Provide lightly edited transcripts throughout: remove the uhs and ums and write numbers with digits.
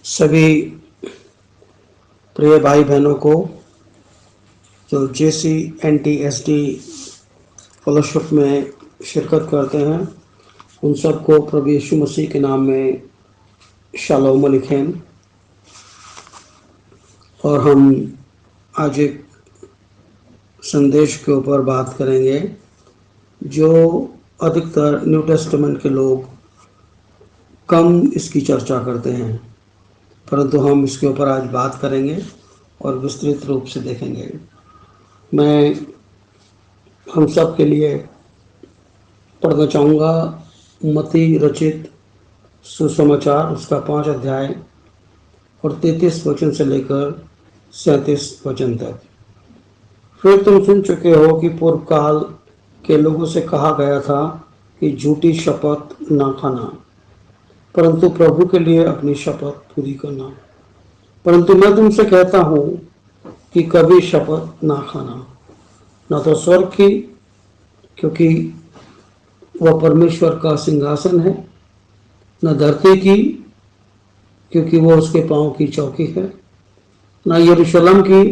सभी प्रिय भाई बहनों को जो JCNTSD फेलोशिप में शिरकत करते हैं, उन सबको प्रभु यीशु मसीह के नाम में शालोम अलैकुम। और हम आज एक संदेश के ऊपर बात करेंगे जो अधिकतर न्यू टेस्टामेंट के लोग कम इसकी चर्चा करते हैं, परंतु हम इसके ऊपर आज बात करेंगे और विस्तृत रूप से देखेंगे। मैं हम सब के लिए पढ़ना चाहूँगा मत्ती रचित सुसमाचार, उसका 5 अध्याय और 33 वचन से लेकर 37 वचन तक। फिर तुम सुन चुके हो कि पूर्व काल के लोगों से कहा गया था कि झूठी शपथ ना खाना, परंतु प्रभु के लिए अपनी शपथ पूरी करना। परंतु मैं तुमसे कहता हूँ कि कभी शपथ ना खाना, न तो स्वर्ग की, क्योंकि वह परमेश्वर का सिंहासन है, न धरती की, क्योंकि वह उसके पांव की चौकी है, न यरूशलेम की,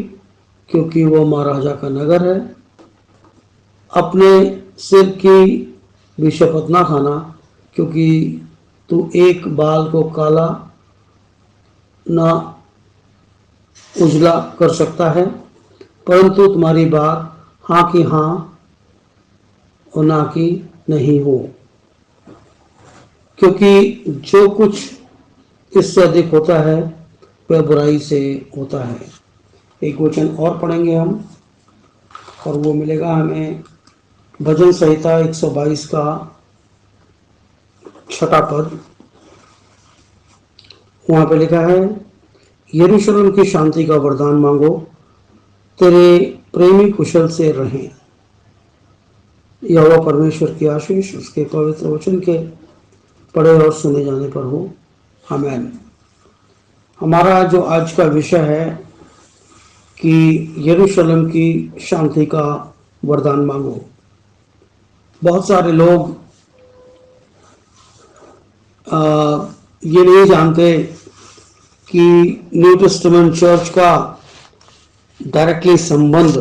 क्योंकि वह महाराजा का नगर है। अपने सिर की भी शपथ ना खाना, क्योंकि तू एक बाल को काला ना उजला कर सकता है, परंतु तुम्हारी बात हाँ की हाँ और ना की नहीं हो, क्योंकि जो कुछ इससे अधिक होता है वह बुराई से होता है। एक वचन और पढ़ेंगे हम, और वो मिलेगा हमें भजन संहिता 122 का 6वां पद। वहां पे लिखा है, यरूशलेम की शांति का वरदान मांगो, तेरे प्रेमी कुशल से रहें। यहोवा परमेश्वर की आशीष उसके पवित्र वचन के पढ़े और सुने जाने पर हो। आमीन। हमारा जो आज का विषय है कि यरूशलेम की शांति का वरदान मांगो। बहुत सारे लोग ये नहीं जानते कि न्यू टेस्टामेंट चर्च का डायरेक्टली संबंध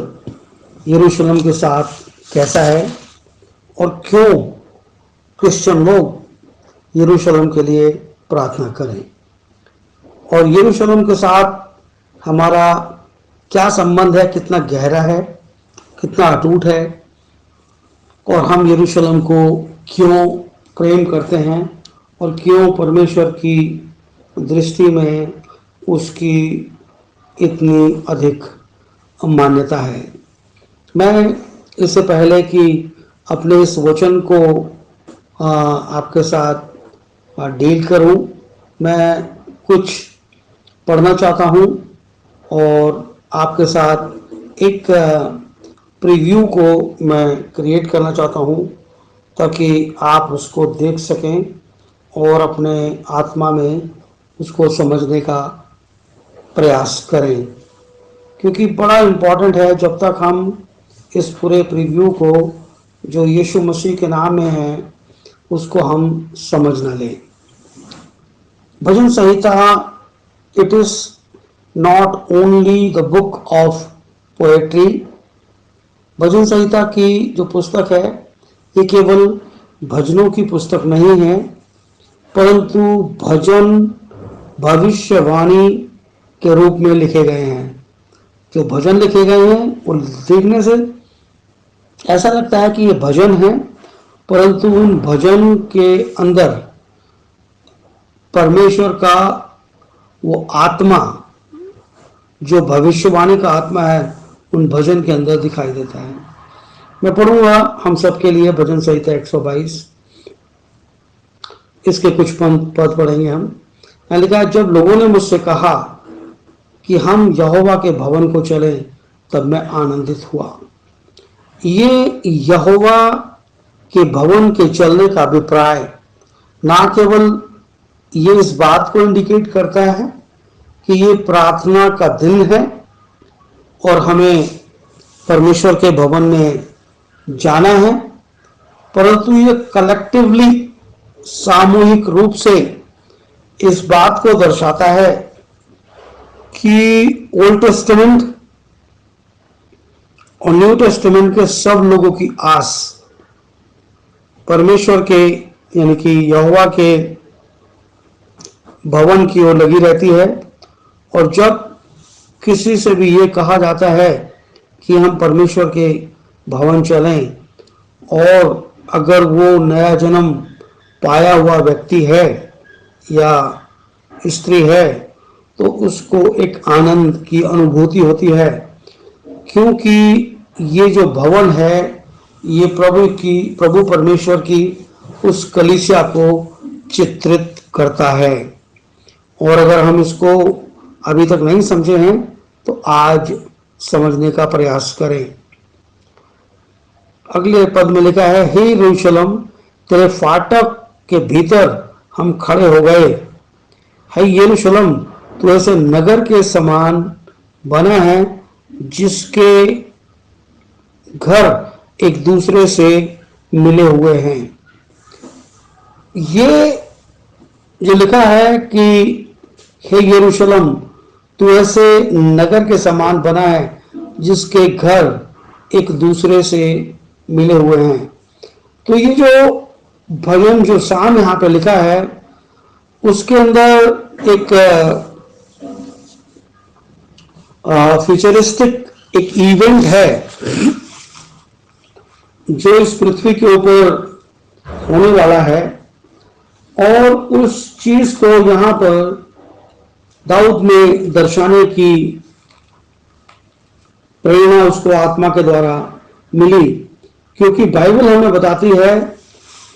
यरूशलेम के साथ कैसा है और क्यों क्रिश्चियन लोग यरूशलेम के लिए प्रार्थना करें, और यरूशलेम के साथ हमारा क्या संबंध है, कितना गहरा है, कितना अटूट है, और हम यरूशलेम को क्यों प्रेम करते हैं और क्यों परमेश्वर की दृष्टि में उसकी इतनी अधिक मान्यता है। मैं इससे पहले कि अपने इस वचन को आपके साथ डील करूं, मैं कुछ पढ़ना चाहता हूं और आपके साथ एक प्रीव्यू को मैं क्रिएट करना चाहता हूं, ताकि आप उसको देख सकें और अपने आत्मा में उसको समझने का प्रयास करें, क्योंकि बड़ा इम्पोर्टेंट है जब तक हम इस पूरे प्रीव्यू को जो यीशु मसीह के नाम में है उसको हम समझ न लें। Bhajan Sanhita, it is not only the book of poetry. Bhajan Sanhita की जो पुस्तक है ये केवल भजनों की पुस्तक नहीं है, परंतु भजन भविष्यवाणी के रूप में लिखे गए हैं। जो भजन लिखे गए हैं वो देखने से ऐसा लगता है कि ये भजन है, परंतु उन भजन के अंदर परमेश्वर का वो आत्मा, जो भविष्यवाणी का आत्मा है, उन भजन के अंदर दिखाई देता है। मैं पढ़ूंगा हम सबके लिए भजन संहिता 122, इसके कुछ पद पढ़ेंगे हम। मैंने लिखा, जब लोगों ने मुझसे कहा कि हम यहोवा के भवन को चलें, तब मैं आनंदित हुआ। ये यहोवा के भवन के चलने का अभिप्राय ना केवल ये इस बात को इंडिकेट करता है कि ये प्रार्थना का दिन है और हमें परमेश्वर के भवन में जाना है, परंतु ये कलेक्टिवली सामूहिक रूप से इस बात को दर्शाता है कि ओल्ड टेस्टामेंट और न्यू टेस्टामेंट के सब लोगों की आस परमेश्वर के यानी कि यहोवा के भवन की ओर लगी रहती है। और जब किसी से भी ये कहा जाता है कि हम परमेश्वर के भवन चलें, और अगर वो नया जन्म पाया हुआ व्यक्ति है या स्त्री है, तो उसको एक आनंद की अनुभूति होती है, क्योंकि ये जो भवन है ये प्रभु परमेश्वर की उस कलीसिया को चित्रित करता है। और अगर हम इसको अभी तक नहीं समझे हैं तो आज समझने का प्रयास करें। अगले पद में लिखा है, हे यरूशलेम, तेरे फाटक के भीतर हम खड़े हो गए। हे यरूशलेम, तू ऐसे नगर के समान बना है जिसके घर एक दूसरे से मिले हुए हैं। ये जो लिखा है कि हे यरूशलेम, तू ऐसे नगर के समान बना है जिसके घर एक दूसरे से मिले हुए हैं। तो ये जो भजन जो शाम यहाँ पे लिखा है उसके अंदर एक फ्यूचरिस्टिक एक इवेंट है जो इस पृथ्वी के ऊपर होने वाला है, और उस चीज को यहाँ पर दाऊद में दर्शाने की प्रेरणा उसको आत्मा के द्वारा मिली। क्योंकि बाइबल हमें बताती है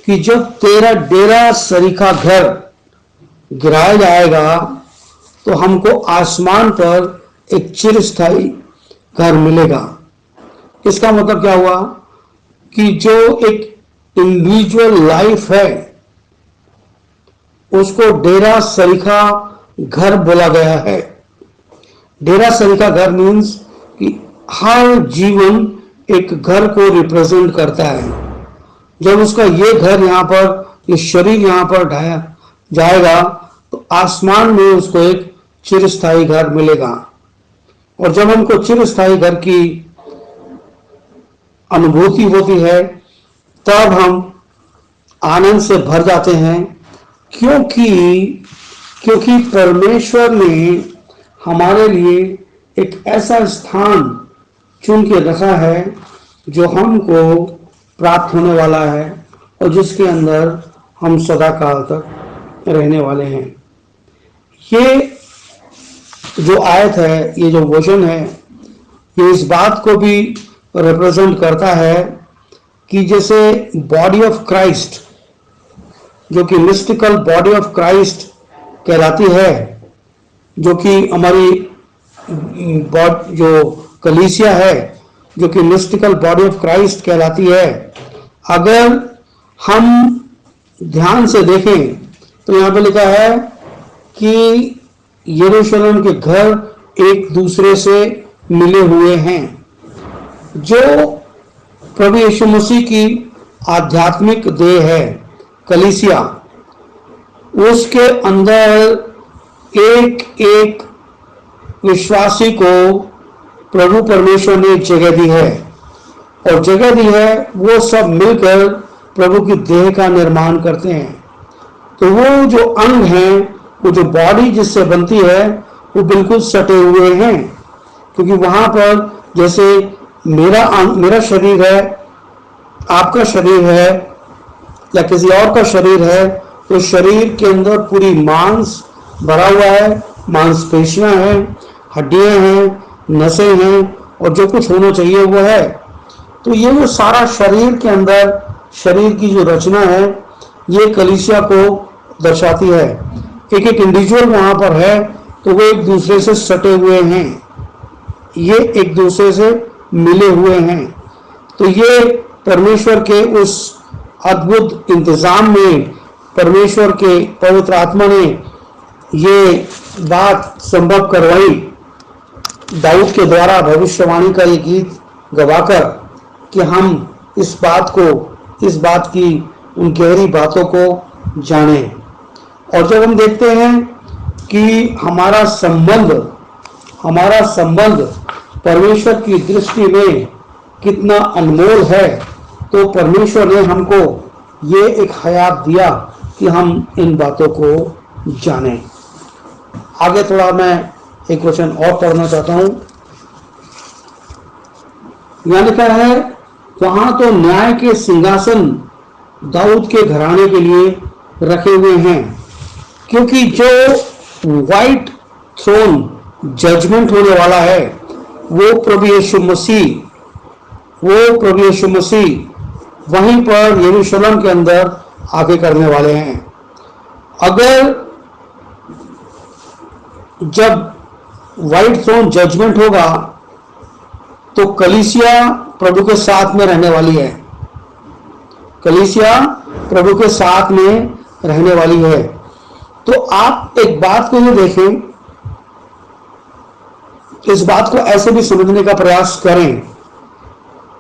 कि जब तेरा डेरा सरीखा घर गिराया जाएगा तो हमको आसमान पर एक चिरस्थायी घर मिलेगा। इसका मतलब क्या हुआ कि जो एक इंडिविजुअल लाइफ है उसको डेरा सरीखा घर बोला गया है। डेरा सरीखा घर मीन्स कि हर जीवन एक घर को रिप्रेजेंट करता है। जब उसका ये घर यहाँ पर, ये शरीर यहाँ पर ढाया जाएगा तो आसमान में उसको एक चिरस्थायी घर मिलेगा। और जब हमको चिरस्थायी घर की अनुभूति होती है तब हम आनंद से भर जाते हैं, क्योंकि परमेश्वर ने हमारे लिए एक ऐसा स्थान चुन के रखा है जो हमको प्राप्त होने वाला है और जिसके अंदर हम सदा काल तक रहने वाले हैं। ये जो आयत है, ये जो वचन है, ये इस बात को भी रिप्रेजेंट करता है कि जैसे बॉडी ऑफ क्राइस्ट, जो कि मिस्टिकल बॉडी ऑफ क्राइस्ट कहलाती है, जो कि हमारी जो कलीसिया है, जो कि मिस्टिकल बॉडी ऑफ क्राइस्ट कहलाती है, अगर हम ध्यान से देखें तो यहाँ पे लिखा है कि यरूशलेम के घर एक दूसरे से मिले हुए हैं। जो प्रभु यीशु मसीह की आध्यात्मिक देह है कलीसिया, उसके अंदर एक एक विश्वासी को प्रभु परमेश्वर ने जगह दी है, और जगह दी है वो सब मिलकर प्रभु की देह का निर्माण करते हैं। तो वो जो अंग हैं, वो जो बॉडी जिससे बनती है, वो बिल्कुल सटे हुए हैं। क्योंकि वहां पर जैसे मेरा शरीर है, आपका शरीर है या किसी और का शरीर है, तो शरीर के अंदर पूरी मांस भरा हुआ है, मांसपेशियां हैं, हड्डियां हैं, नसें हैं, और जो कुछ होना चाहिए वो है। तो ये जो सारा शरीर के अंदर शरीर की जो रचना है, ये कलीसिया को दर्शाती है। एक एक इंडिविजुअल वहां पर है तो वो एक दूसरे से सटे हुए हैं, ये एक दूसरे से मिले हुए हैं। तो ये परमेश्वर के उस अद्भुत इंतजाम में परमेश्वर के पवित्र आत्मा ने ये बात संभव करवाई दाऊद के द्वारा भविष्यवाणी का ये गीत गवाकर, कि हम इस बात की उन गहरी बातों को जाने। और जब हम देखते हैं कि हमारा संबंध परमेश्वर की दृष्टि में कितना अनमोल है, तो परमेश्वर ने हमको ये एक हयात दिया कि हम इन बातों को जानें। आगे थोड़ा मैं एक वचन और पढ़ना चाहता हूं। यहां लिखा है, वहां तो न्याय के सिंहासन दाऊद के घराने के लिए रखे हुए हैं, क्योंकि जो व्हाइट थ्रोन जजमेंट होने वाला है वो प्रभु यीशु मसीह वहीं पर यरूशलेम के अंदर आके करने वाले हैं। अगर जब व्हाइट थ्रोन जजमेंट होगा तो कलीसिया प्रभु के साथ में रहने वाली है। कलीसिया प्रभु के साथ में रहने वाली है। तो आप एक बात को ये देखें, इस बात को ऐसे भी समझने का प्रयास करें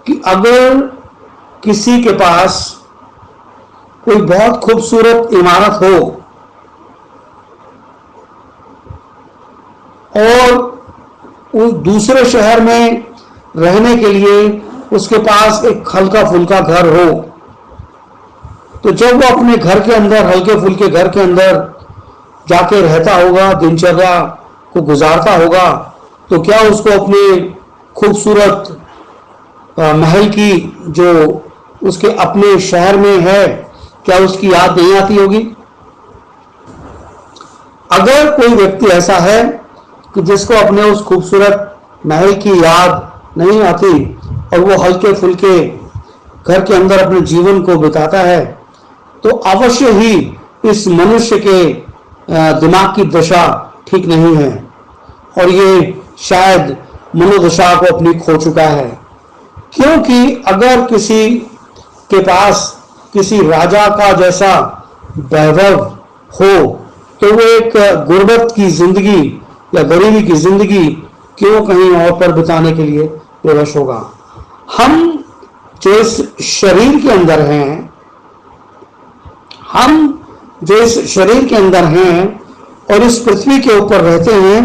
कि अगर किसी के पास कोई बहुत खूबसूरत इमारत हो और उस दूसरे शहर में रहने के लिए उसके पास एक हल्का फुल्का घर हो, तो जब वो अपने घर के अंदर, हल्के फुल्के घर के अंदर जाके रहता होगा, दिनचर्या को गुजारता होगा, तो क्या उसको अपने खूबसूरत महल की जो उसके अपने शहर में है, क्या उसकी याद नहीं आती होगी? अगर कोई व्यक्ति ऐसा है कि जिसको अपने उस खूबसूरत महल की याद नहीं आती और वो हल्के फुल्के घर के अंदर अपने जीवन को बिताता है, तो अवश्य ही इस मनुष्य के दिमाग की दशा ठीक नहीं है और ये शायद मनोदशा को अपनी खो चुका है। क्योंकि अगर किसी के पास किसी राजा का जैसा वैभव हो, तो वो एक गुर्बत की जिंदगी या गरीबी की जिंदगी क्यों कहीं और पर बिताने के लिए विवश होगा। हम जो इस शरीर के अंदर हैं, और इस पृथ्वी के ऊपर रहते हैं,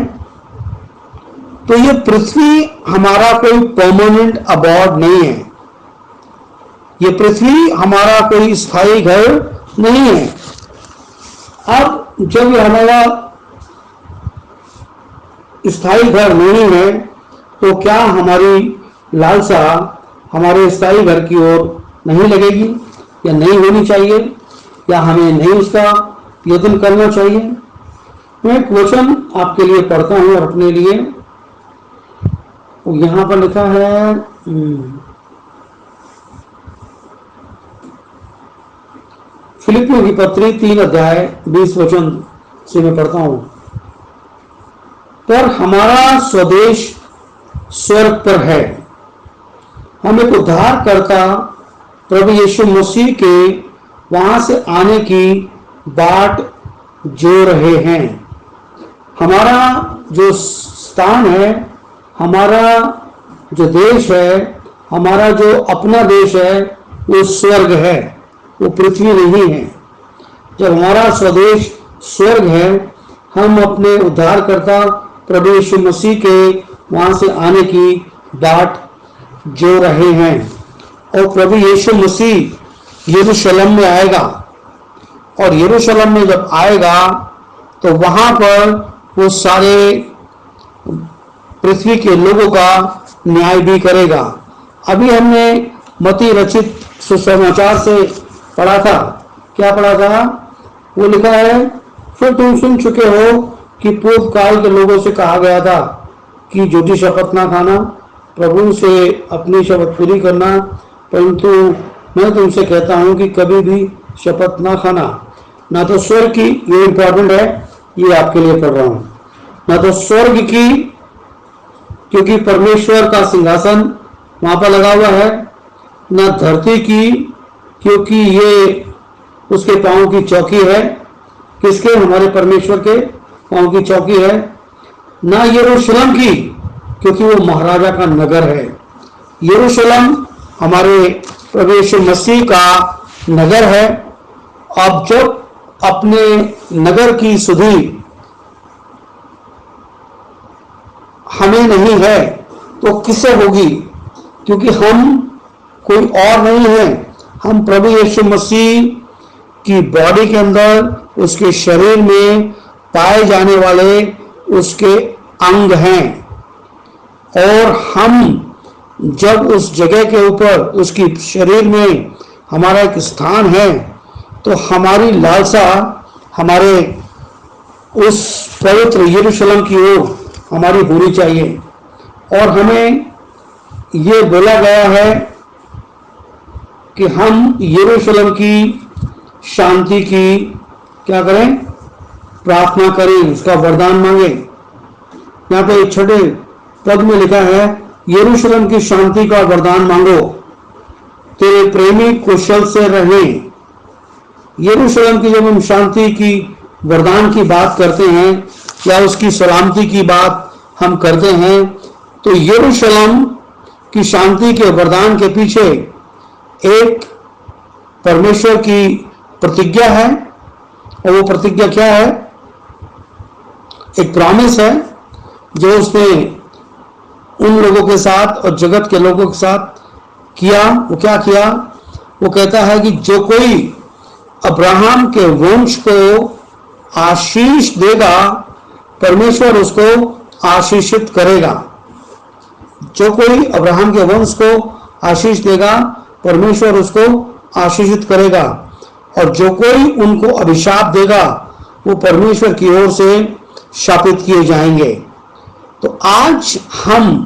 तो ये पृथ्वी हमारा कोई परमानेंट अबॉर्ड नहीं है। ये पृथ्वी हमारा कोई स्थायी घर नहीं है। अब जब ये हमारा स्थायी घर नहीं है, तो क्या हमारी लालसा हमारे स्थायी घर की ओर नहीं लगेगी या नहीं होनी चाहिए, या हमें नहीं उसका यत्न करना चाहिए? मैं एक वचन आपके लिए पढ़ता हूं और अपने लिए। यहां पर लिखा है, फिलिपियों की पत्री 3 अध्याय 20 वचन से मैं पढ़ता हूं। पर हमारा स्वदेश स्वर्ग पर है, हम एक उद्धारकर्ता प्रभु यीशु मसीह के वहां से आने की बाट जो रहे हैं। हमारा जो स्थान है, हमारा जो देश है, हमारा जो अपना देश है, वो स्वर्ग है, वो पृथ्वी नहीं है। जब हमारा स्वदेश स्वर्ग है, हम अपने उद्धारकर्ता प्रभु यीशु मसीह के वहां से आने की बाट जो रहे हैं। और प्रभु यीशु मसीह यरूशलेम में आएगा, और यरूशलेम में जब आएगा तो वहां पर वो सारे पृथ्वी के लोगों का न्याय भी करेगा। अभी हमने मत्ती रचित सुसमाचार से पढ़ा था। क्या पढ़ा था? वो लिखा है, फिर तुम सुन चुके हो कि पूर्व काल के लोगों से कहा गया था कि झूठी शपथ ना खाना, प्रभु से अपनी शपथ पूरी करना, परंतु मैं तुमसे कहता हूं कि कभी भी शपथ ना खाना। ना तो स्वर्ग की, ये इंपॉर्टेंट है, ये आपके लिए पढ़ रहा हूं, ना तो स्वर्ग की, क्योंकि परमेश्वर का सिंहासन वहां पर लगा हुआ है, ना धरती की, क्योंकि ये उसके पांव की चौकी है। किसके? हमारे परमेश्वर के पांव की चौकी है। ना यरूशलेम की, क्योंकि वो महाराजा का नगर है। यरूशलेम हमारे प्रभु यीशु मसीह का नगर है। अब जब अपने नगर की सुधि हमें नहीं है तो किससे होगी? क्योंकि हम कोई और नहीं है, हम प्रभु यीशु मसीह की बॉडी के अंदर, उसके शरीर में पाए जाने वाले उसके अंग हैं। और हम जब उस जगह के ऊपर उसकी शरीर में हमारा एक स्थान है तो हमारी लालसा हमारे उस पवित्र यरूशलेम की ओर हमारी होनी चाहिए। और हमें ये बोला गया है कि हम यरूशलेम की शांति की क्या करें? प्रार्थना करें, उसका वरदान मांगे। यहाँ पे एक छोटे पद में लिखा है, यरूशलेम की शांति का वरदान मांगो, तेरे प्रेमी कुशल से रहें। यरूशलेम की जब हम शांति की वरदान की बात करते हैं या उसकी सलामती की बात हम करते हैं तो यरूशलेम की शांति के वरदान के पीछे एक परमेश्वर की प्रतिज्ञा है। और वो प्रतिज्ञा क्या है? एक प्रॉमिस है जो उसने उन लोगों के साथ और जगत के लोगों के साथ किया। वो क्या किया? वो कहता है कि जो कोई अब्राहम के वंश को आशीष देगा, परमेश्वर उसको आशीषित करेगा। जो कोई अब्राहम के वंश को आशीष देगा, परमेश्वर उसको आशीषित करेगा। और जो कोई उनको अभिशाप देगा, वो परमेश्वर की ओर से शापित किए जाएंगे। तो आज हम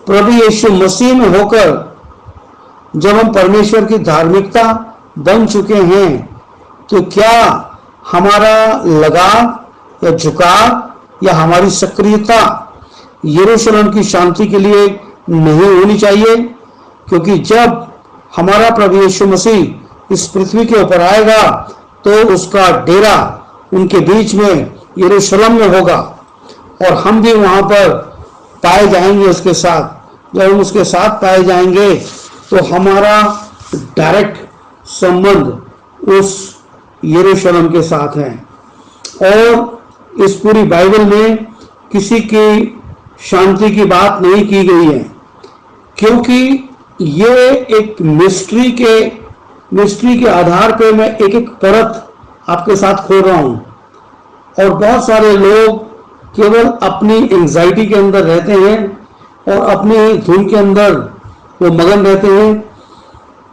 प्रभु यीशु मसीह में होकर जब हम परमेश्वर की धार्मिकता बन चुके हैं तो क्या हमारा लगाव या झुकाव या हमारी सक्रियता यरूशलेम की शांति के लिए नहीं होनी चाहिए? क्योंकि जब हमारा प्रभु यीशु मसीह इस पृथ्वी के ऊपर आएगा तो उसका डेरा उनके बीच में यरूशलेम में होगा और हम भी वहां पर पाए जाएंगे उसके साथ। जब हम उसके साथ पाए जाएंगे तो हमारा डायरेक्ट संबंध उस यरूशलेम के साथ है। और इस पूरी बाइबल में किसी की शांति की बात नहीं की गई है, क्योंकि ये एक मिस्ट्री के आधार पर मैं एक एक परत आपके साथ खोल रहा हूं। और बहुत सारे लोग केवल अपनी एंजाइटी के अंदर रहते हैं और अपनी धुन के अंदर वो मगन रहते हैं,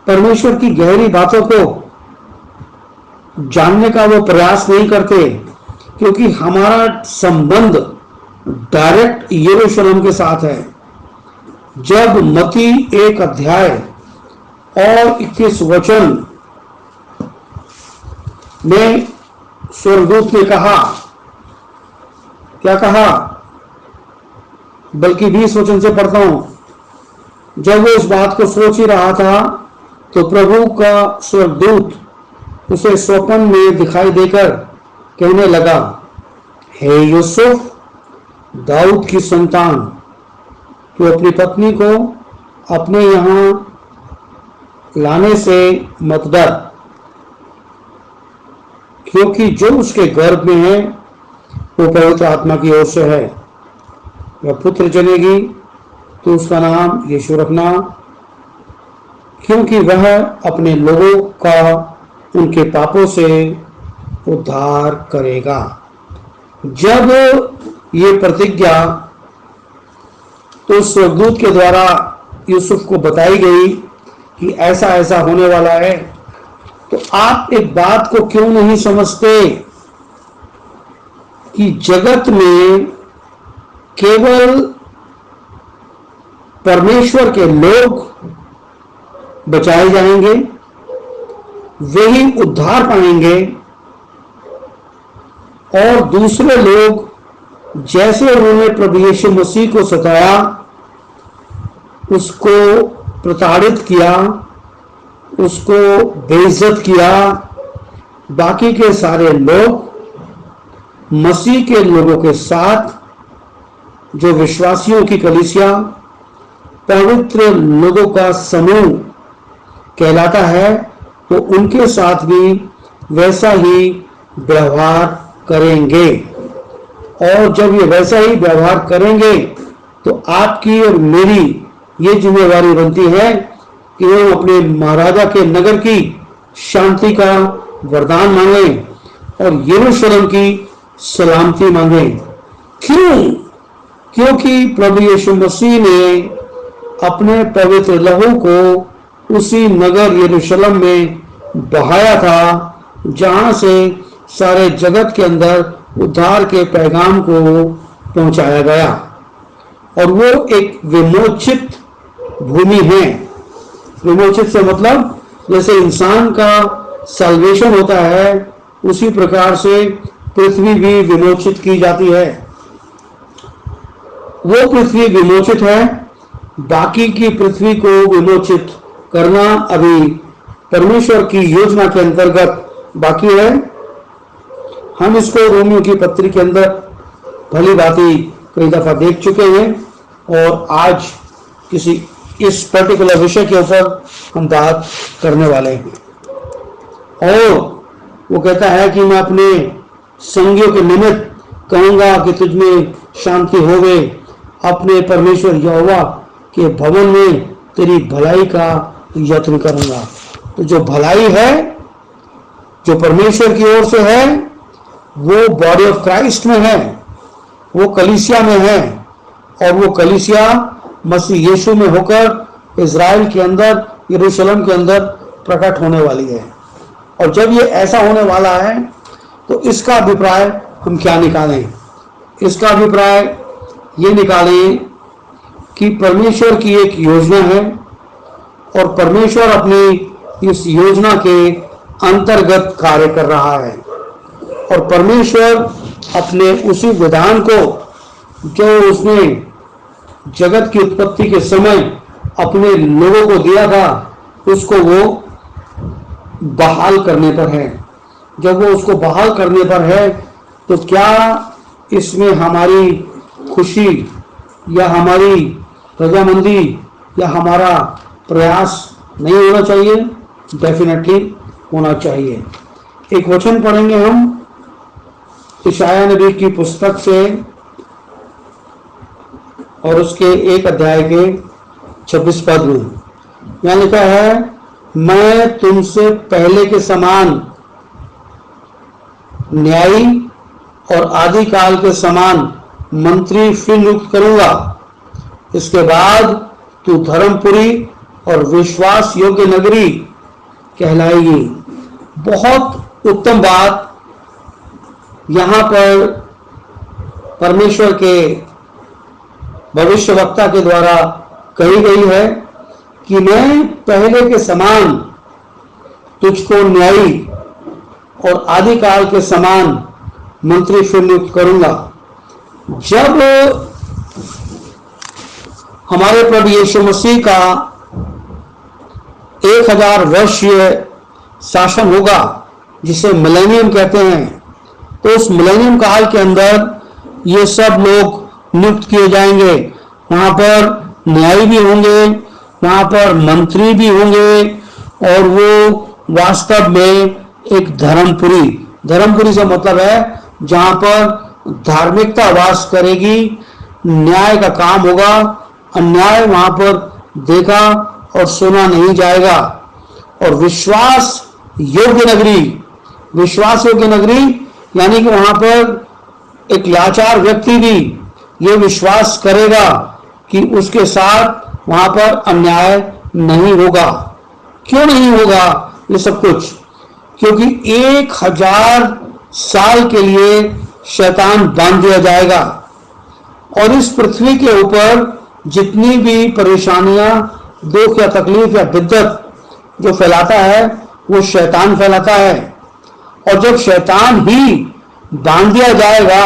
परमेश्वर की गहरी बातों को जानने का वो प्रयास नहीं करते। क्योंकि हमारा संबंध डायरेक्ट यरूशलेम के साथ है। जब मत्ती 1 अध्याय और 21 वचन में स्वर्गदूत ने कहा, क्या कहा? बल्कि 20 वचन से पढ़ता हूं। जब वो इस बात को सोच ही रहा था तो प्रभु का स्वर्गदूत उसे स्वप्न में दिखाई देकर कहने लगा, हे यूसुफ, दाऊद की संतान, तू अपनी पत्नी को अपने यहां लाने से मत डर, क्योंकि जो उसके गर्भ में है वो पवित्र आत्मा की ओर से है। वह पुत्र जनेगी तो उसका नाम यीशु रखना, क्योंकि वह अपने लोगों का उनके पापों से उद्धार करेगा। जब ये प्रतिज्ञा तो स्वर्गदूत के द्वारा यूसुफ को बताई गई कि ऐसा ऐसा होने वाला है, तो आप एक बात को क्यों नहीं समझते कि जगत में केवल परमेश्वर के लोग बचाए जाएंगे, वही उद्धार पाएंगे, और दूसरे लोग जैसे उन्होंने प्रभु यीशु मसीह को सताया, उसको प्रताड़ित किया, उसको बेइज्जत किया, बाकी के सारे लोग मसीह के लोगों के साथ, जो विश्वासियों की कलीसिया, पवित्र लोगों का समूह कहलाता है, तो उनके साथ भी वैसा ही व्यवहार करेंगे। और जब ये वैसा ही व्यवहार करेंगे तो आपकी और मेरी ये जिम्मेवारी बनती है कि हम अपने महाराजा के नगर की शांति का वरदान मांगें और यरूशलेम की सलामती मांगें। क्यों? क्योंकि प्रभु यीशु मसीह ने अपने पवित्र लहू को उसी नगर यरूशलेम में बहाया था जहां से सारे जगत के अंदर उद्धार के पैगाम को पहुंचाया गया। और वो एक विमोचित भूमि है। विमोचित से मतलब जैसे इंसान का सल्वेशन होता है उसी प्रकार से पृथ्वी भी विमोचित की जाती है। वो पृथ्वी विमोचित है, बाकी की पृथ्वी को विमोचित करना अभी परमेश्वर की योजना के अंतर्गत बाकी है। हम इसको रोमियो की पत्री के अंदर भली भांति कई दफा देख चुके हैं और आज किसी इस पर्टिकुलर विषय के ऊपर हम बात करने वाले हैं। और वो कहता है कि मैं अपने संगियों के निमित्त कहूंगा कि तुझ में शांति होवे, अपने परमेश्वर यहोवा के भवन में तेरी भलाई का यत्न करूंगा। तो जो भलाई है, जो परमेश्वर की ओर से है, वो बॉडी ऑफ क्राइस्ट में है, वो कलीसिया में है। और वो कलीसिया मसीह यीशु में होकर इज़राइल के अंदर, यरूशलेम के अंदर प्रकट होने वाली है। और जब ये ऐसा होने वाला है तो इसका अभिप्राय हम क्या निकालें? इसका अभिप्राय ये निकालें कि परमेश्वर की एक योजना है और परमेश्वर अपनी इस योजना के अंतर्गत कार्य कर रहा है। और परमेश्वर अपने उसी विधान को जो उसने जगत की उत्पत्ति के समय अपने लोगों को दिया था, उसको वो बहाल करने पर है। जब वो उसको बहाल करने पर है तो क्या इसमें हमारी खुशी या हमारी रजामंदी या हमारा प्रयास नहीं होना चाहिए? डेफिनेटली होना चाहिए। एक वचन पढ़ेंगे हम यशायाह नबी की पुस्तक से और उसके 1 अध्याय के 26 पद में यहाँ लिखा है, मैं तुमसे पहले के समान न्यायी और आदिकाल के समान मंत्री फिर नियुक्त करूंगा। इसके बाद तू धर्मपुरी और विश्वास योग्य नगरी कहलाएगी। बहुत उत्तम बात यहाँ पर परमेश्वर के भविष्यवक्ता के द्वारा कही गई है कि मैं पहले के समान तुझको न्यायी और आदिकाल के समान मंत्री फिर नियुक्त करूंगा। जब हमारे प्रभु यीशु मसीह का 1000 वर्षीय शासन होगा, जिसे मिलेनियम कहते हैं, तो उस मिलेनियम काल के अंदर ये सब लोग नियुक्त किए जाएंगे। वहां पर न्यायी भी होंगे, वहां पर मंत्री भी होंगे और वो वास्तव में एक धर्मपुरी से मतलब है जहां पर धार्मिकता वास करेगी, न्याय का काम होगा, अन्याय वहां पर देखा और सुना नहीं जाएगा। और विश्वास योग्य नगरी यानी कि वहां पर एक लाचार व्यक्ति भी ये विश्वास करेगा कि उसके साथ वहां पर अन्याय नहीं होगा। क्यों नहीं होगा ये सब कुछ? क्योंकि 1000 साल के लिए शैतान बांध दिया जाएगा और इस पृथ्वी के ऊपर जितनी भी परेशानियां, दुख या तकलीफ या बिद्दत जो फैलाता है वो शैतान फैलाता है। और जब शैतान ही बांध दिया जाएगा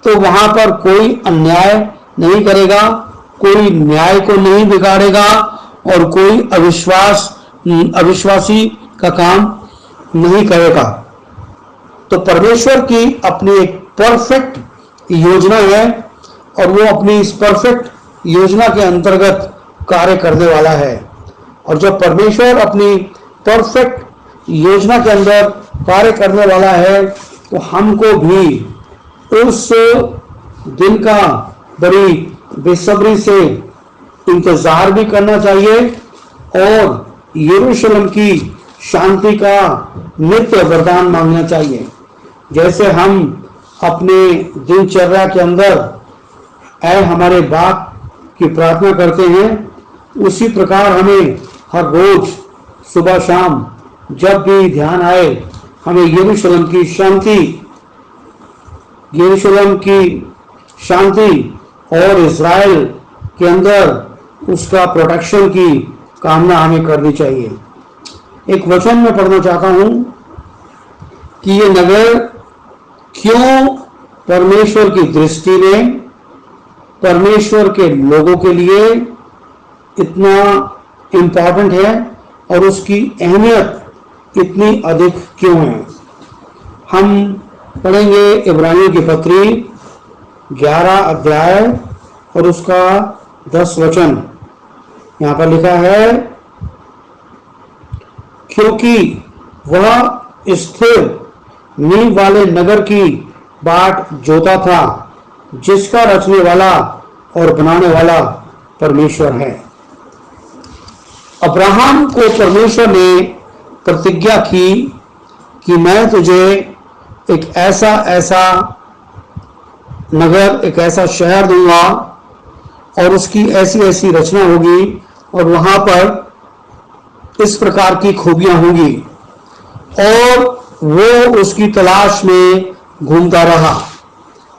तो वहां पर कोई अन्याय नहीं करेगा, कोई न्याय को नहीं बिगाड़ेगा और कोई अविश्वासी का काम नहीं करेगा। तो परमेश्वर की अपनी एक परफेक्ट योजना है और वो अपनी इस परफेक्ट योजना के अंतर्गत कार्य करने वाला है। और जब परमेश्वर अपनी परफेक्ट योजना के अंदर कार्य करने वाला है, तो हमको भी उस दिन का बड़ी बेसब्री से इंतजार भी करना चाहिए और यरूशलेम की शांति का नित्य वरदान मांगना चाहिए। जैसे हम अपने दिनचर्या के अंदर ऐ हमारे बाप की प्रार्थना करते हैं, उसी प्रकार हमें हर रोज सुबह शाम जब भी ध्यान आए, हमें यरूशलेम की शांति और इज़राइल के अंदर उसका प्रोटेक्शन की कामना हमें करनी चाहिए। एक वचन में पढ़ना चाहता हूं कि ये नगर क्यों परमेश्वर की दृष्टि में, परमेश्वर के लोगों के लिए इतना इम्पॉर्टेंट है और उसकी अहमियत इतनी अधिक क्यों है। हम पढ़ेंगे इब्रानियों की पत्री 11 अध्याय और उसका 10 वचन। यहां पर लिखा है, क्योंकि वह स्थिर नींव वाले नगर की बाट जोता था, जिसका रचने वाला और बनाने वाला परमेश्वर है। अब्राहम को परमेश्वर ने प्रतिज्ञा की कि मैं तुझे एक ऐसा नगर, एक ऐसा शहर दूंगा और उसकी ऐसी रचना होगी और वहां पर इस प्रकार की खूबियां होंगी। और वो उसकी तलाश में घूमता रहा।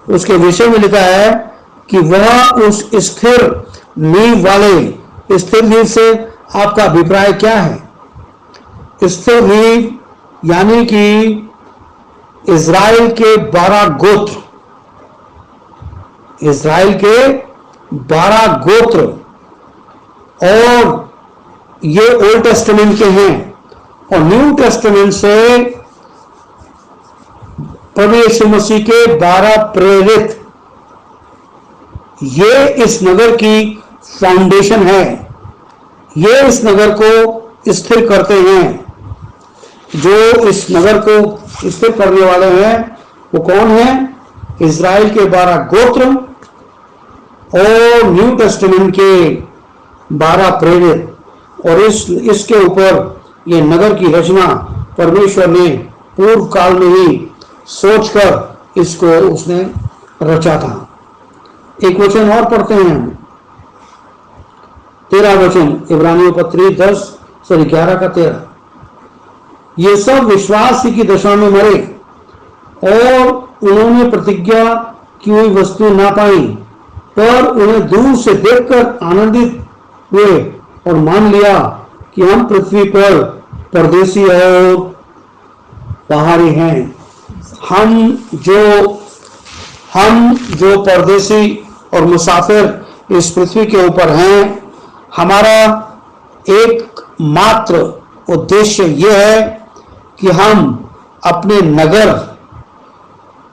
उसके विषय में लिखा है कि वह उस स्थिर नींव वाले, स्थिर नींव से आपका अभिप्राय क्या है? स्थिर नींव यानी कि इज़राइल के 12 गोत्र, इज़राइल के 12 गोत्र, और ये ओल्ड टेस्टामेंट के हैं और न्यू टेस्टामेंट से प्रभु यीशु मसीह के 12 प्रेरित, ये इस नगर की फाउंडेशन है। ये इस नगर को स्थिर करते हैं। जो इस नगर को स्थिर करने वाले हैं वो कौन है? इज़राइल के 12 गोत्र और न्यू टेस्टामेंट के 12 प्रेरित। और इसके ऊपर ये नगर की रचना परमेश्वर ने पूर्व काल में ही सोचकर इसको उसने रचा था। एक वचन और पढ़ते हैं हम, 13 वचन, इब्रानियों पत्री 11 का 13। ये सब विश्वास की दशा में मरे और उन्होंने प्रतिज्ञा की हुई वस्तु ना पाई, पर उन्हें दूर से देखकर आनंदित हुए और मान लिया कि हम पृथ्वी पर परदेसी और पहाड़ी हैं। हम जो परदेसी और मुसाफिर इस पृथ्वी के ऊपर हैं, हमारा एक मात्र उद्देश्य यह है कि हम अपने नगर,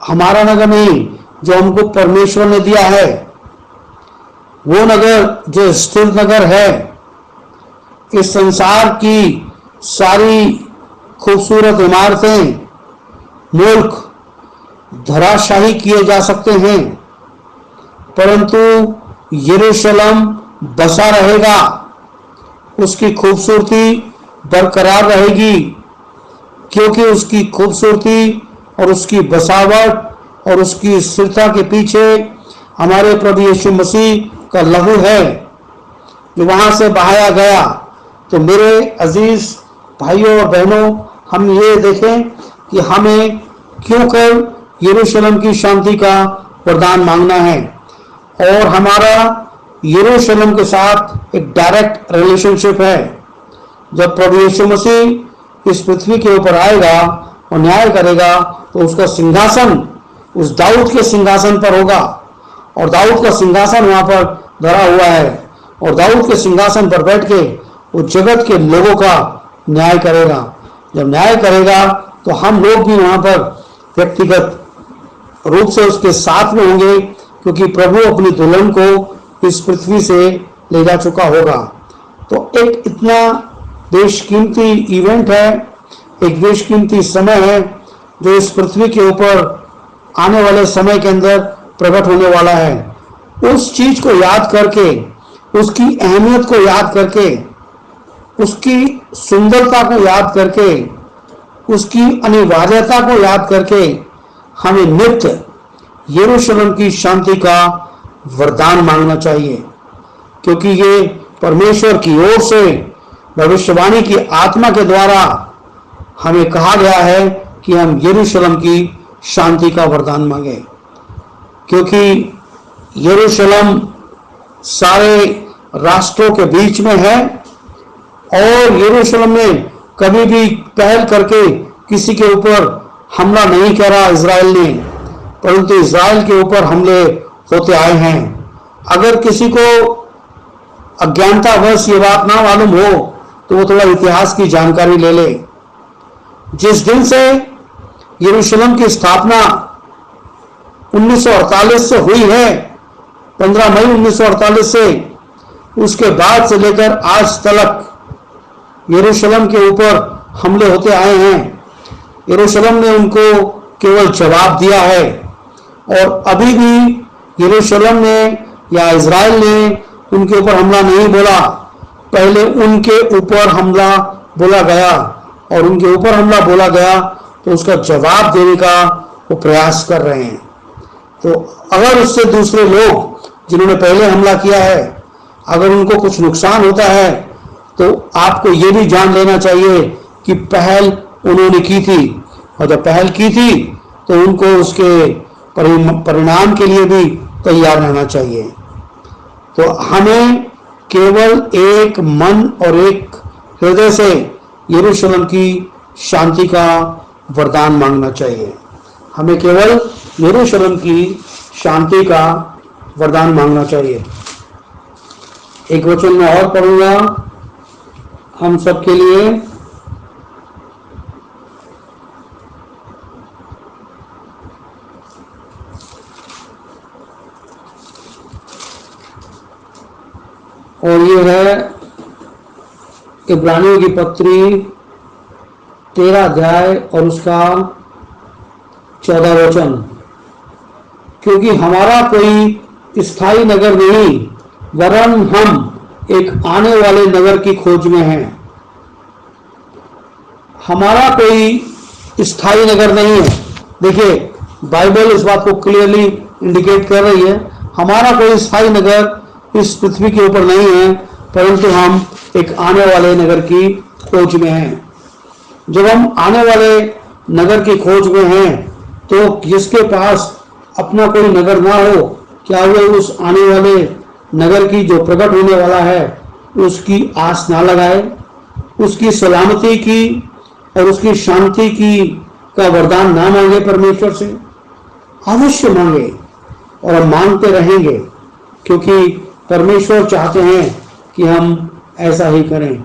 हमारा नगर नहीं, जो हमको परमेश्वर ने दिया है, वो नगर जो स्थिर नगर है, इस संसार की सारी खूबसूरत इमारतें, मुल्क धराशाही किए जा सकते हैं, परंतु यरूशलेम बसा रहेगा, उसकी खूबसूरती बरकरार रहेगी, क्योंकि उसकी खूबसूरती और उसकी बसावट और उसकी स्थिरता के पीछे हमारे प्रभु यीशु मसीह का लहू है, जो वहां से बहाया गया। तो मेरे अजीज भाइयों और बहनों, हम ये देखें कि हमें क्यों कर यरूशलेम की शांति का वरदान मांगना है, और हमारा यरूशलेम के साथ एक डायरेक्ट रिलेशनशिप है। जब प्रभु यीशु मसीह इस पृथ्वी के ऊपर आएगा और न्याय करेगा, तो उसका सिंहासन उस दाऊद के सिंहासन पर होगा, और दाऊद का सिंहासन वहां पर धरा हुआ है, और दाऊद के सिंहासन पर बैठ के वो जगत के लोगों का न्याय करेगा। जब न्याय करेगा तो हम लोग भी वहां पर व्यक्तिगत रूप से उसके साथ में होंगे, क्योंकि प्रभु अपनी दुल्हन को इस पृथ्वी से ले जा चुका होगा। तो एक इतना बेशकीमती इवेंट है एक बेशकीमती समय है जो इस पृथ्वी के ऊपर आने वाले समय के अंदर प्रकट होने वाला है। उस चीज को याद करके, उसकी अहमियत को याद करके, उसकी सुंदरता को याद करके, उसकी अनिवार्यता को याद करके हमें नित्य यरूशलेम की शांति का वरदान मांगना चाहिए, क्योंकि ये परमेश्वर की ओर से भविष्यवाणी की आत्मा के द्वारा हमें कहा गया है कि हम यरूशलेम की शांति का वरदान मांगे, क्योंकि यरूशलेम सारे राष्ट्रों के बीच में है और यरूशलेम में कभी भी पहल करके किसी के ऊपर हमला नहीं करा इजराइल ने, परंतु इजराइल के ऊपर हमले होते आए हैं। अगर किसी को अज्ञानतावश ये बात ना मालूम हो तो वो थोड़ा इतिहास की जानकारी ले ले। जिस दिन से यरूशलेम की स्थापना 1948 से हुई है, 15 मई 1948 से, उसके बाद से लेकर आज तक यरूशलेम के ऊपर हमले होते आए हैं। यरूशलेम ने उनको केवल जवाब दिया है और अभी भी यरूशलेम ने या इजराइल ने उनके ऊपर हमला नहीं बोला। पहले उनके ऊपर हमला बोला गया और उनके ऊपर हमला बोला गया तो उसका जवाब देने का वो प्रयास कर रहे हैं। तो अगर उससे दूसरे लोग जिन्होंने पहले हमला किया है, अगर उनको कुछ नुकसान होता है तो आपको ये भी जान लेना चाहिए कि पहल उन्होंने की थी और जब पहल की थी तो उनको उसके परिणाम के लिए भी तैयार रहना चाहिए। तो हमें केवल एक मन और एक हृदय से यरूशलेम की शांति का वरदान मांगना चाहिए। हमें केवल यरूशलेम की शांति का वरदान मांगना चाहिए। एक वचन में और पढ़ूंगा हम सबके लिए। और ये है इब्रानियों की पत्री 13 अध्याय और उसका 14 वचन। क्योंकि हमारा कोई स्थायी नगर नहीं, वरन हम एक आने वाले नगर की खोज में हैं। हमारा कोई स्थायी नगर नहीं है। देखिए, बाइबल इस बात को क्लियरली इंडिकेट कर रही है। हमारा कोई स्थायी नगर इस पृथ्वी के ऊपर नहीं है, परंतु हम एक आने वाले नगर की खोज में हैं। जब हम आने वाले नगर की खोज में हैं तो जिसके पास अपना कोई नगर ना हो, क्या वो उस आने वाले नगर की जो प्रकट होने वाला है उसकी आस ना लगाए? उसकी सलामती की और उसकी शांति की का वरदान ना मांगे परमेश्वर से? अवश्य मांगे और हम मांगते रहेंगे, क्योंकि परमेश्वर चाहते हैं कि हम ऐसा ही करें।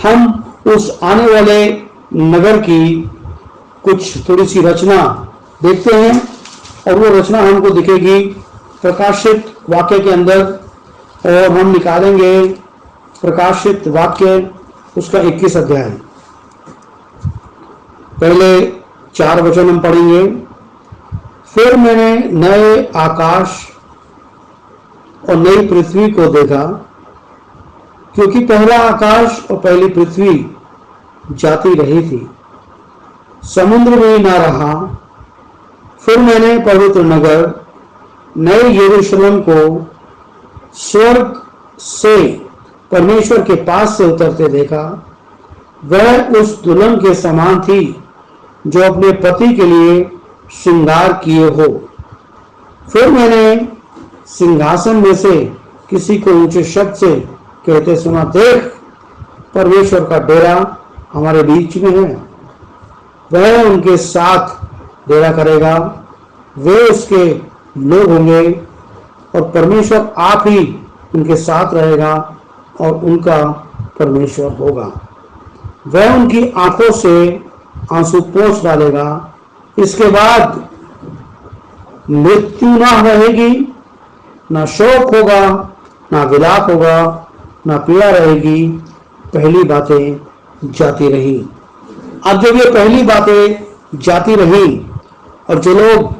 हम उस आने वाले नगर की कुछ थोड़ी सी रचना देखते हैं और वो रचना हमको दिखेगी प्रकाशित वाक्य के अंदर, और हम निकालेंगे प्रकाशित वाक्य उसका 21 अध्याय। पहले 4 वचन हम पढ़ेंगे। फिर मैंने नए आकाश और नई पृथ्वी को देखा, क्योंकि पहला आकाश और पहली पृथ्वी जाती रही थी, समुद्र भी ना रहा। फिर मैंने पवित्र नगर नए यरूशलेम को स्वर्ग से परमेश्वर के पास से उतरते देखा। वह उस दुल्हन के समान थी जो अपने पति के लिए श्रृंगार किए हो। फिर मैंने सिंहासन में से किसी को ऊंचे शब्द से कहते सुना, देख, परमेश्वर का डेरा हमारे बीच में है। वह उनके साथ डेरा करेगा, वे उसके लोग होंगे और परमेश्वर आप ही उनके साथ रहेगा और उनका परमेश्वर होगा। वह उनकी आंखों से आंसू पोंछ डालेगा। इसके बाद मृत्यु ना रहेगी, ना शोक होगा, ना विलाप होगा, ना पीड़ा रहेगी। पहली बातें जाती रही। अब जब ये पहली बातें जाती रही और जो लोग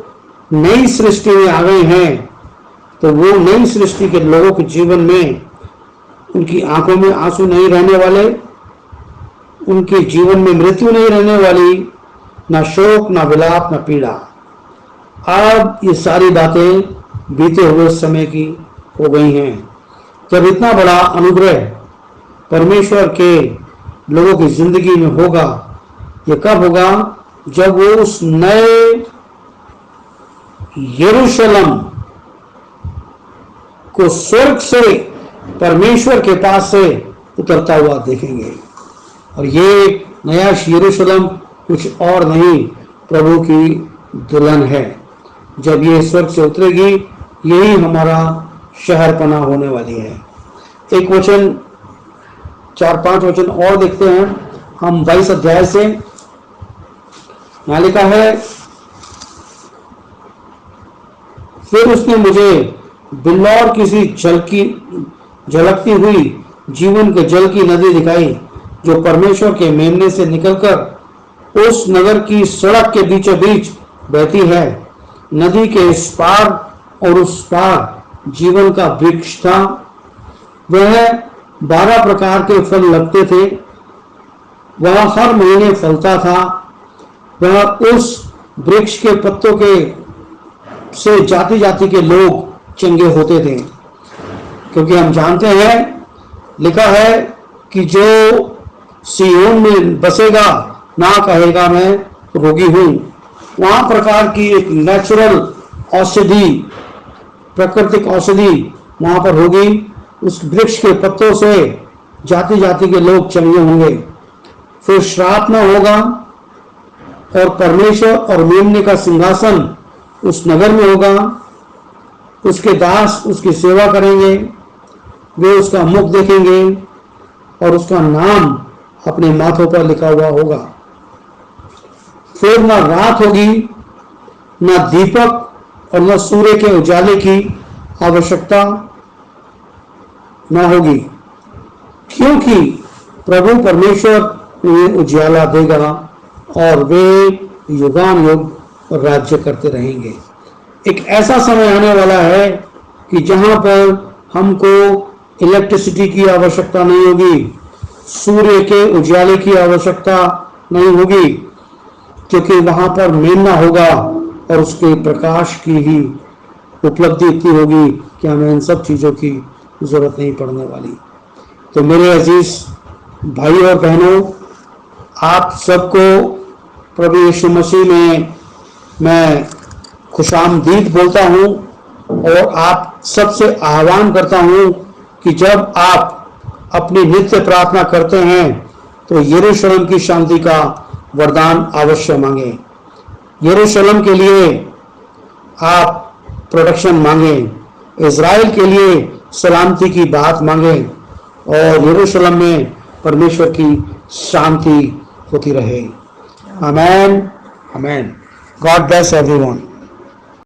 नई सृष्टि में आ गए हैं, तो वो नई सृष्टि के लोगों के जीवन में उनकी आंखों में आंसू नहीं रहने वाले, उनके जीवन में मृत्यु नहीं रहने वाली, ना शोक, ना विलाप, ना पीड़ा। अब ये सारी बातें बीते हुए समय की हो गई हैं। जब इतना बड़ा अनुग्रह परमेश्वर के लोगों की जिंदगी में होगा, ये कब होगा? जब वो उस नए यरूशलेम को स्वर्ग से, परमेश्वर के पास से उतरता हुआ देखेंगे। और ये नया यरूशलेम कुछ और नहीं, प्रभु की दुल्हन है। जब ये स्वर्ग से उतरेगी, यही हमारा शहर पना होने वाली है। एक वचन, 4-5 वचन और देखते हैं हम 22 अध्याय से। यहाँ लिखा है, फिर उसने मुझे बिल्लौर किसी झलकती हुई जीवन के जल की नदी दिखाई, जो परमेश्वर के मेमने से निकलकर उस नगर की सड़क के बीचों बीच बहती है। नदी के इस पार और उस पार जीवन का वृक्ष था। वह 12 प्रकार के फल लगते थे। वह हर महीने फलता था। वह उस वृक्ष के पत्तों के से जाति जाति के लोग चंगे होते थे, क्योंकि हम जानते हैं, लिखा है कि जो सिय्योन में बसेगा ना कहेगा मैं रोगी हूं। वहां प्रकार की एक नेचुरल औषधि, प्राकृतिक औषधि वहां पर होगी। उस वृक्ष के पत्तों से जाति जाति के लोग चंगे होंगे। फिर श्राप न होगा और परमेश्वर और मेमने का सिंहासन उस नगर में होगा। उसके दास उसकी सेवा करेंगे, वे उसका मुख देखेंगे और उसका नाम अपने माथों पर लिखा हुआ होगा। फिर न रात होगी, न दीपक और न सूर्य के उजाले की आवश्यकता न होगी, क्योंकि प्रभु परमेश्वर उन्हें उजाला देगा और वे युगान युग राज्य करते रहेंगे। एक ऐसा समय आने वाला है कि जहां पर हमको इलेक्ट्रिसिटी की आवश्यकता नहीं होगी, सूर्य के उजाले की आवश्यकता नहीं होगी, क्योंकि वहां पर मेमना होगा और उसके प्रकाश की ही उपलब्धि इतनी होगी कि हमें इन सब चीज़ों की जरूरत नहीं पड़ने वाली। तो मेरे अजीज भाई और बहनों, आप सबको प्रभु यीशु मसीह में मैं खुशामदीद बोलता हूं और आप सबसे आह्वान करता हूं कि जब आप अपनी नित्य प्रार्थना करते हैं तो यरूशलेम की शांति का वरदान अवश्य मांगे। यरूशलेम के लिए आप प्रोटेक्शन मांगे, इज़राइल के लिए सलामती की बात मांगे और यरूशलेम में परमेश्वर की शांति होती रहे। Amen, amen. God bless everyone.